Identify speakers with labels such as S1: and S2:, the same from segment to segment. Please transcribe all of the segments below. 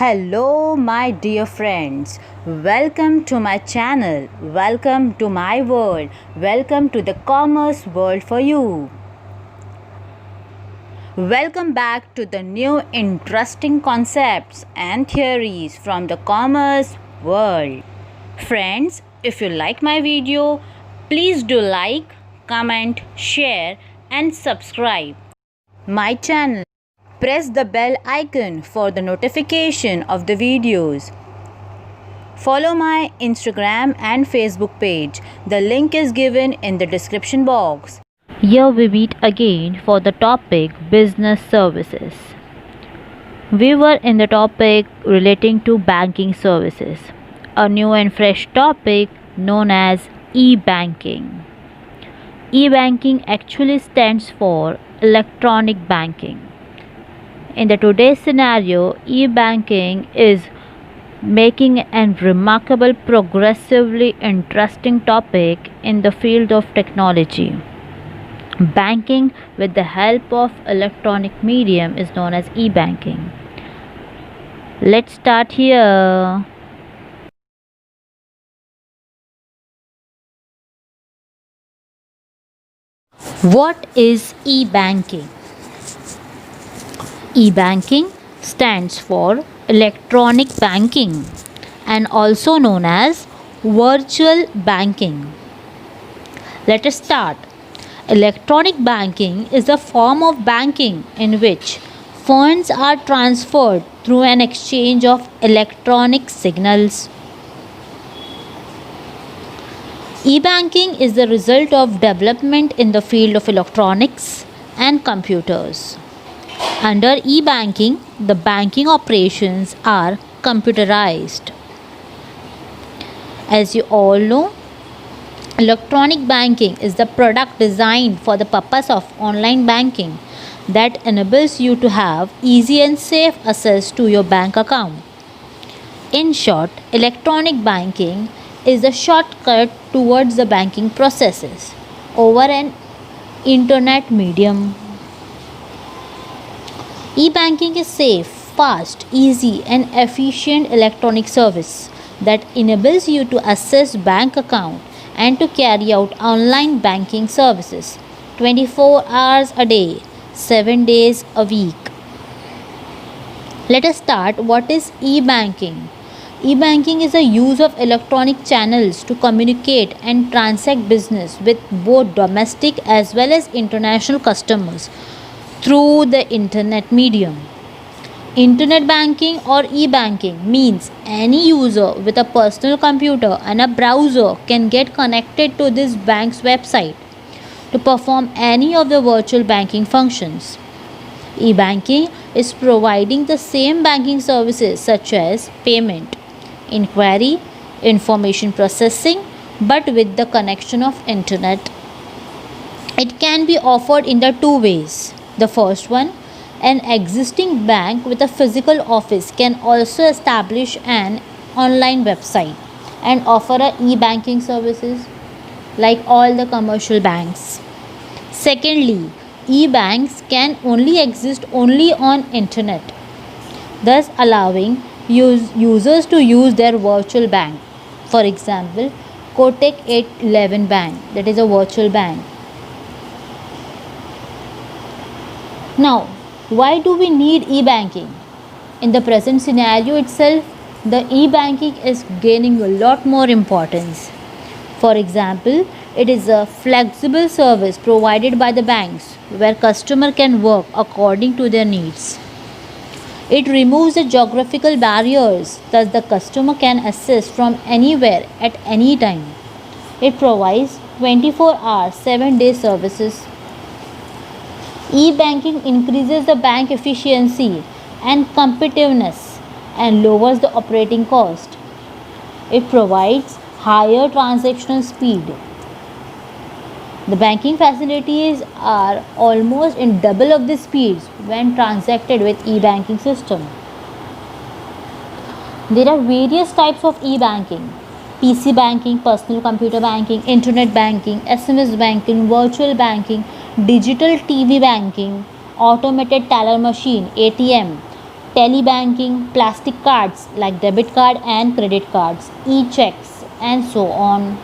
S1: Hello, my dear friends. Welcome to my channel. Welcome to my world. Welcome to the commerce world for you. Welcome back to the new interesting concepts and theories from the commerce world. Friends, if you like my video, please do like, comment, share, and subscribe my channel. Press the bell icon for the notification of the videos. Follow my Instagram and Facebook page. The link is given in the description box. Here we meet again for the topic business services. We were in the topic relating to banking services, a new and fresh topic known as e-banking. E-banking actually stands for electronic banking. In the today's scenario, e-banking is making a remarkable progressively interesting topic in the field of technology. Banking with the help of electronic medium is known as e-banking. Let's start here. What is e-banking? E-banking stands for electronic banking and also known as virtual banking. Let us start. Electronic banking is a form of banking in which funds are transferred through an exchange of electronic signals. E-banking is the result of development in the field of electronics and computers. Under e-banking, the banking operations are computerized. As you all know, electronic banking is the product designed for the purpose of online banking that enables you to have easy and safe access to your bank account. In short, electronic banking is a shortcut towards the banking processes over an internet medium. E-banking is safe, fast, easy and efficient electronic service that enables you to access bank account and to carry out online banking services 24 hours a day, 7 days a week. Let us start. What is e-banking? E-banking is a use of electronic channels to communicate and transact business with both domestic as well as international customers through the internet medium. Internet banking or e-banking means any user with a personal computer and a browser can get connected to this bank's website to perform any of the virtual banking functions. E-banking is providing the same banking services such as payment, inquiry, information processing, but with the connection of internet. It can be offered in the two ways. The first one, an existing bank with a physical office can also establish an online website and offer a e-banking services like all the commercial banks. Secondly, e-banks can only exist only on internet, thus allowing users to use their virtual bank. For example, Kotak 811 Bank, that is a virtual bank. Now, why do we need e-banking? In the present scenario itself, the e-banking is gaining a lot more importance. For example, it is a flexible service provided by the banks where customer can work according to their needs. It removes the geographical barriers, thus the customer can access from anywhere at any time. It provides 24-hour, 7-day services. E-banking increases the bank efficiency and competitiveness and lowers the operating cost. It provides higher transactional speed. The banking facilities are almost in double of the speeds when transacted with e-banking system. There are various types of e-banking: PC banking, personal computer banking, internet banking, SMS banking, virtual banking, digital TV banking, automated teller machine, ATM, telebanking, plastic cards like debit card and credit cards, e-checks, and so on.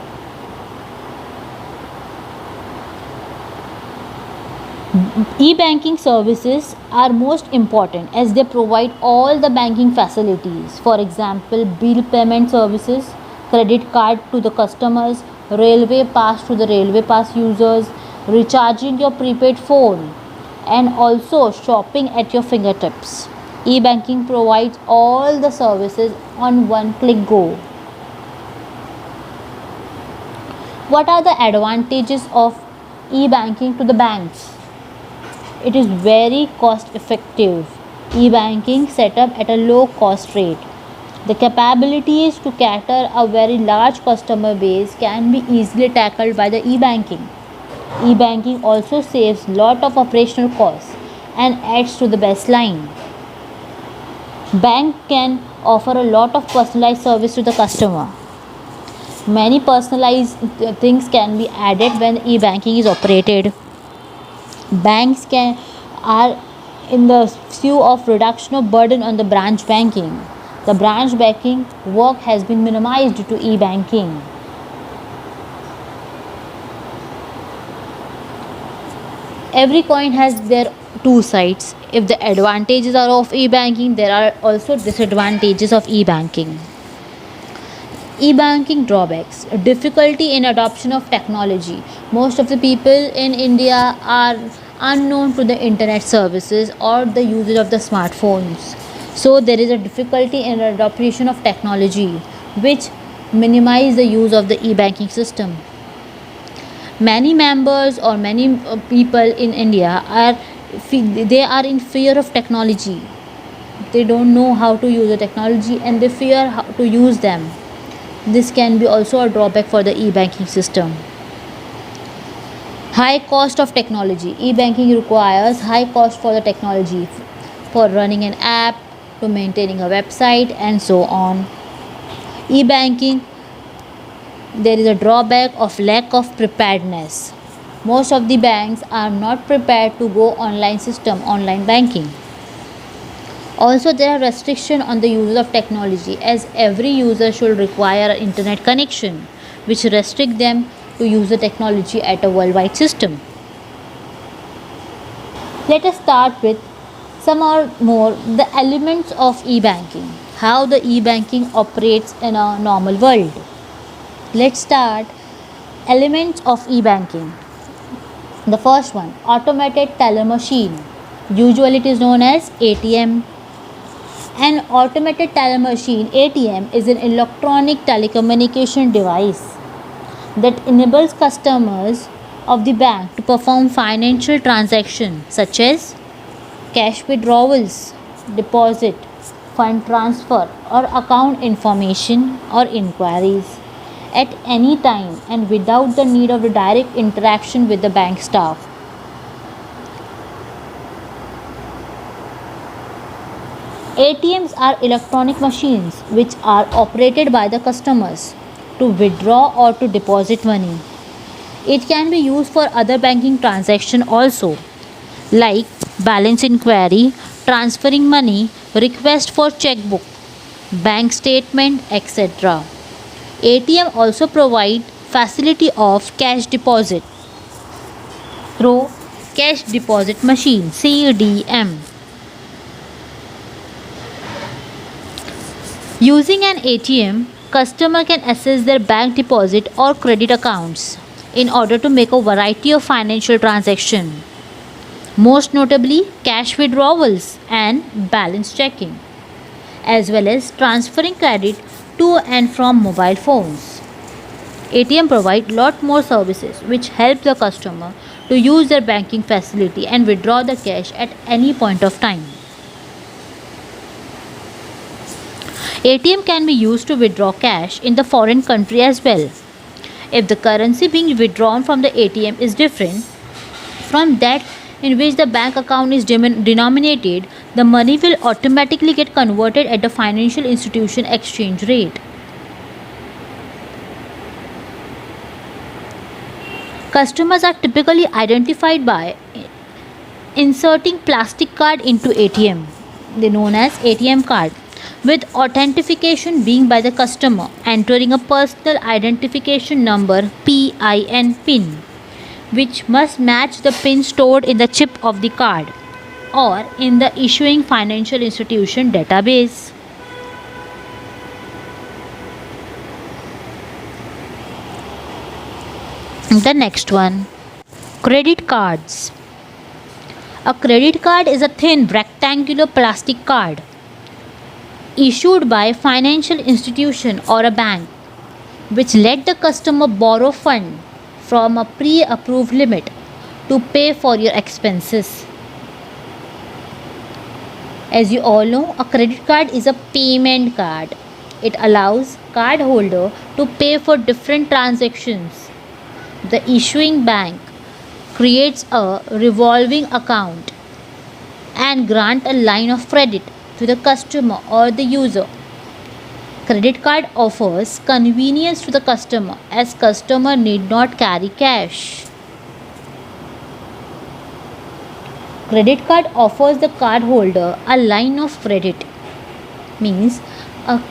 S1: E-banking services are most important as they provide all the banking facilities. For example, bill payment services, credit card to the customers, railway pass to the railway pass users, recharging your prepaid phone, and also shopping at your fingertips. E-banking provides all the services on one click go. What are the advantages of e-banking to the banks? It is very cost effective. E-banking set up at a low cost rate. The capabilities to cater a very large customer base can be easily tackled by the e-banking. E-banking also saves lot of operational costs and adds to the baseline. Bank can offer a lot of personalized service to the customer. Many personalized things can be added when e-banking is operated. Banks can are in the view of reduction of burden on the branch banking. The branch banking work has been minimized to e-banking. Every coin has their two sides. If the advantages are of e-banking, there are also disadvantages of e-banking. E-banking drawbacks: difficulty in adoption of technology. Most of the people in India are unknown to the internet services or the usage of the smartphones. So there is a difficulty in adoption of technology which minimize the use of the e-banking system. Many members or many people in India they are in fear of technology. They don't know how to use the technology and they fear how to use them. This can be also a drawback for the e-banking system. High cost of technology. E-banking requires high cost for the technology for running an app, to maintaining a website, and so on. E-banking, there is a drawback of lack of preparedness. Most of the banks are not prepared to go online banking. Also, there are restrictions on the use of technology as every user should require an internet connection, which restrict them to use the technology at a worldwide system. Let us start with some or more the elements of e-banking, how the e-banking operates in a normal world. Let's start elements of e-banking. The first one, automated teller machine. Usually it is known as ATM. An automated teller machine ATM is an electronic telecommunication device that enables customers of the bank to perform financial transactions such as cash withdrawals, deposit, fund transfer, or account information or inquiries at any time and without the need of the direct interaction with the bank staff. ATMs are electronic machines which are operated by the customers to withdraw or to deposit money. It can be used for other banking transactions also, like balance inquiry, transferring money, request for checkbook, bank statement, etc. ATM also provide facility of cash deposit through cash deposit machine CDM. Using an ATM, customer can access their bank deposit or credit accounts in order to make a variety of financial transactions, most notably cash withdrawals and balance checking, as well as transferring credit to and from mobile phones. ATM provide lot more services which help the customer to use their banking facility and withdraw the cash at any point of time. ATM can be used to withdraw cash in the foreign country as well. If the currency being withdrawn from the ATM is different from that in which the bank account is denominated, the money will automatically get converted at the financial institution exchange rate. Customers are typically identified by inserting plastic card into ATM. they known as ATM card, with authentication being by the customer entering a personal identification number PIN, which must match the PIN stored in the chip of the card or in the issuing financial institution database. The next one, credit cards. A credit card is a thin rectangular plastic card issued by a financial institution or a bank which let the customer borrow fund from a pre-approved limit to pay for your expenses. As you all know, a credit card is a payment card. It allows cardholder to pay for different transactions. The issuing bank creates a revolving account and grant a line of credit to the customer or the user. Credit card offers convenience to the customer as customer need not carry cash. Credit card offers the cardholder a line of credit, means a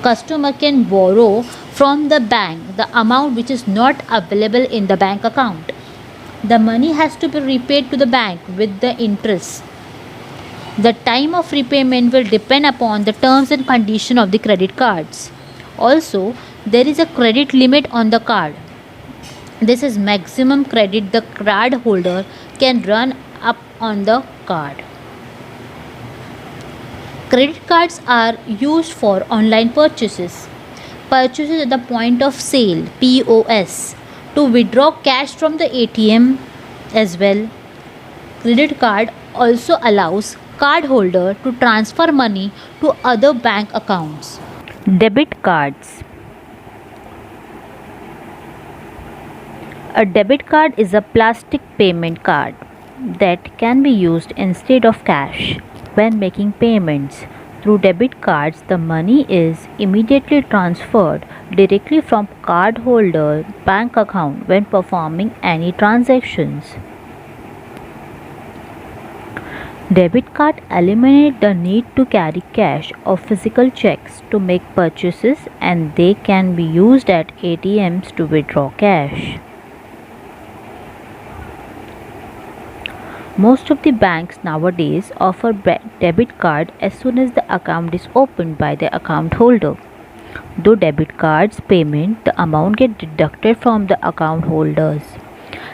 S1: customer can borrow from the bank the amount which is not available in the bank account. The money has to be repaid to the bank with the interest. The time of repayment will depend upon the terms and condition of the credit cards. Also, there is a credit limit on the card. This is maximum credit the card holder can run up on the card. Credit cards are used for online purchases at the point of sale POS, to withdraw cash from the ATM as well. Credit card also allows cardholder to transfer money to other bank accounts. Debit cards. A debit card is a plastic payment card that can be used instead of cash when making payments. Through debit cards, the money is immediately transferred directly from cardholder bank account when performing any transactions. Debit card eliminate the need to carry cash or physical checks to make purchases, and they can be used at ATMs to withdraw cash. Most of the banks nowadays offer debit card as soon as the account is opened by the account holder. Though debit cards payment, the amount get deducted from the account holders.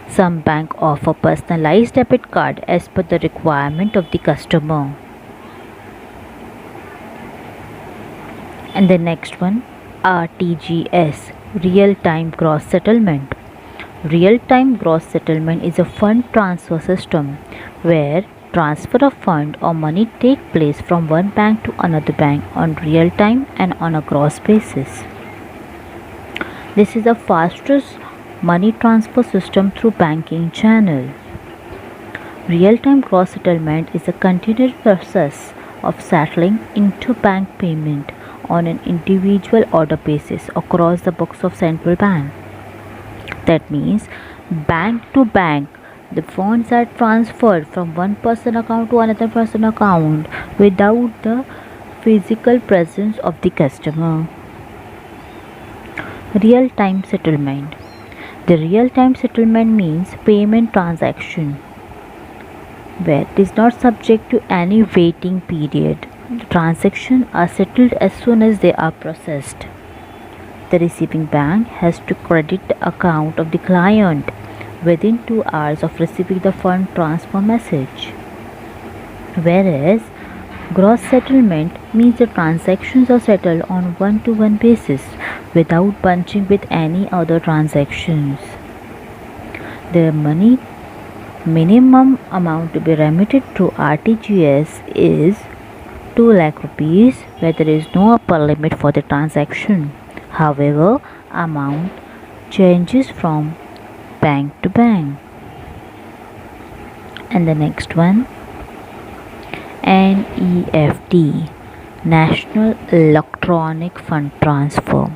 S1: Some banks offer personalized debit card as per the requirement of the customer. And the next one, RTGS, real-time gross settlement. Real-time gross settlement is a fund transfer system where transfer of fund or money take place from one bank to another bank on real time and on a gross basis. This is the fastest money transfer system through banking channel. Real-time gross settlement is a continuous process of settling interbank payment on an individual order basis across the books of central bank. That means bank to bank, the funds are transferred from one person account to another person account without the physical presence of the customer. Real-time settlement. The real-time settlement means payment transaction where it is not subject to any waiting period. The transactions are settled as soon as they are processed. The receiving bank has to credit the account of the client within 2 hours of receiving the fund transfer message. Whereas gross settlement means the transactions are settled on one-to-one basis without bunching with any other transactions. The money minimum amount to be remitted through RTGS is 2 lakh rupees where there is no upper limit for the transaction. However, amount changes from bank to bank. And the next one, NEFT, National Electronic Fund Transfer.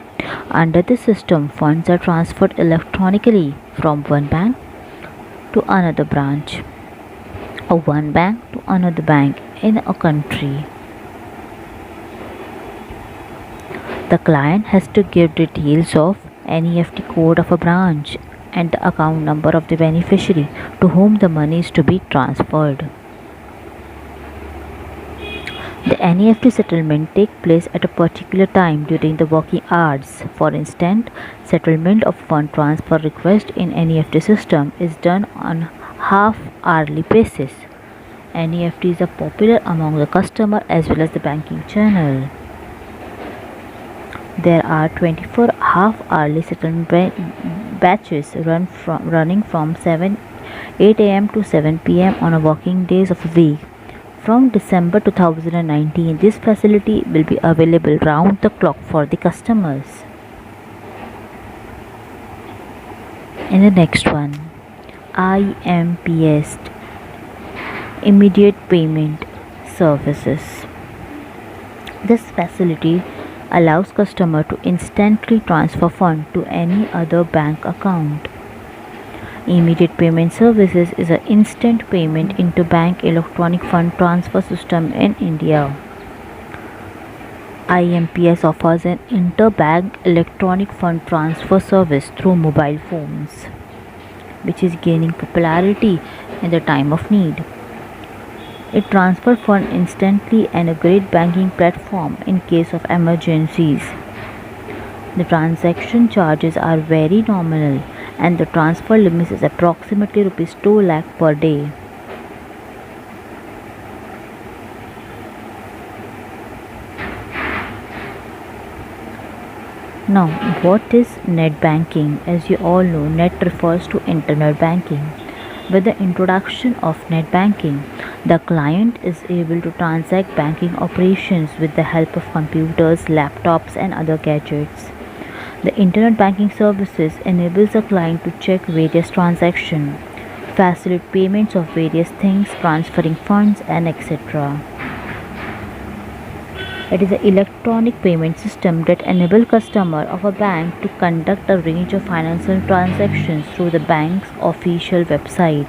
S1: Under the system, funds are transferred electronically from one bank to another branch or one bank to another bank in a country. The client has to give details of NEFT code of a branch and the account number of the beneficiary to whom the money is to be transferred. The NEFT settlement takes place at a particular time during the working hours. For instance, settlement of fund transfer request in NEFT system is done on half-hourly basis. NEFTs are popular among the customer as well as the banking channel. There are 24 half-hourly settlement batches running from 8 a.m. to 7 p.m. on a working days of a week. From December 2019, this facility will be available round the clock for the customers. In the next one, IMPS, Immediate Payment Services. This facility allows customer to instantly transfer funds to any other bank account. Immediate Payment Services is an instant payment interbank electronic fund transfer system in India. IMPS offers an interbank electronic fund transfer service through mobile phones, which is gaining popularity in the time of need. It transfers funds instantly and a great banking platform in case of emergencies. The transaction charges are very nominal and the transfer limit is approximately rupees 2 lakh per day. Now, what is net banking? As you all know, net refers to internet banking. With the introduction of net banking, the client is able to transact banking operations with the help of computers, laptops, and other gadgets. The internet banking services enables a client to check various transactions, facilitate payments of various things, transferring funds, and etc. It is an electronic payment system that enables customers of a bank to conduct a range of financial transactions through the bank's official website.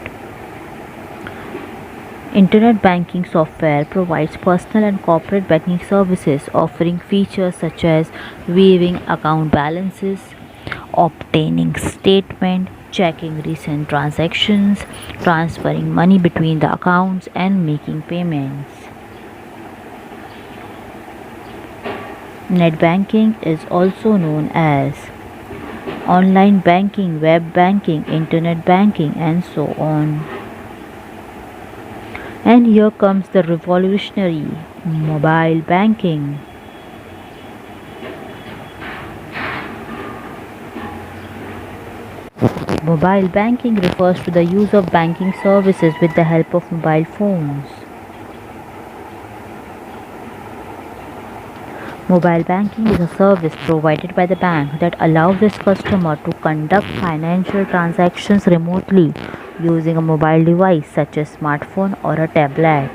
S1: Internet banking software provides personal and corporate banking services, offering features such as viewing account balances, obtaining statement, checking recent transactions, transferring money between the accounts, and making payments. Net banking is also known as online banking, web banking, internet banking, and so on. And here comes the revolutionary mobile banking. Mobile banking refers to the use of banking services with the help of mobile phones. Mobile banking is a service provided by the bank that allows its customer to conduct financial transactions remotely using a mobile device such as smartphone or a tablet.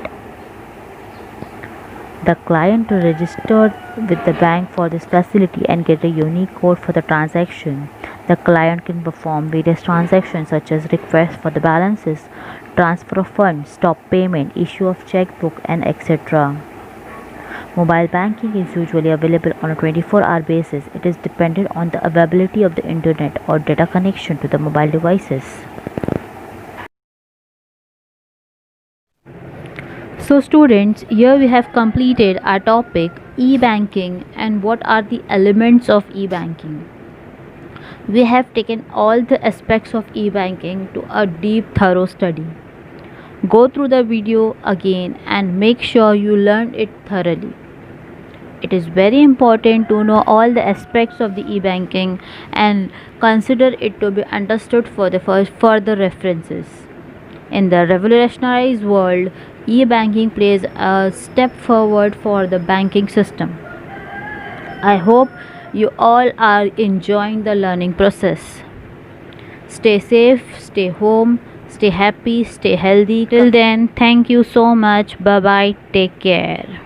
S1: The client registered with the bank for this facility and get a unique code for the transaction. The client can perform various transactions such as request for the balances, transfer of funds, stop payment, issue of checkbook, and etc. Mobile banking is usually available on a 24-hour basis. It is dependent on the availability of the internet or data connection to the mobile devices. So students, here we have completed our topic e-banking and what are the elements of e-banking. We have taken all the aspects of e-banking to a deep thorough study. Go through the video again and make sure you learn it thoroughly. It is very important to know all the aspects of the e-banking and consider it to be understood for the further references. In the revolutionized world, e-banking plays a step forward for the banking system. I hope you all are enjoying the learning process. Stay safe, stay home, stay happy, stay healthy. Till then, thank you so much. Bye bye. Take care.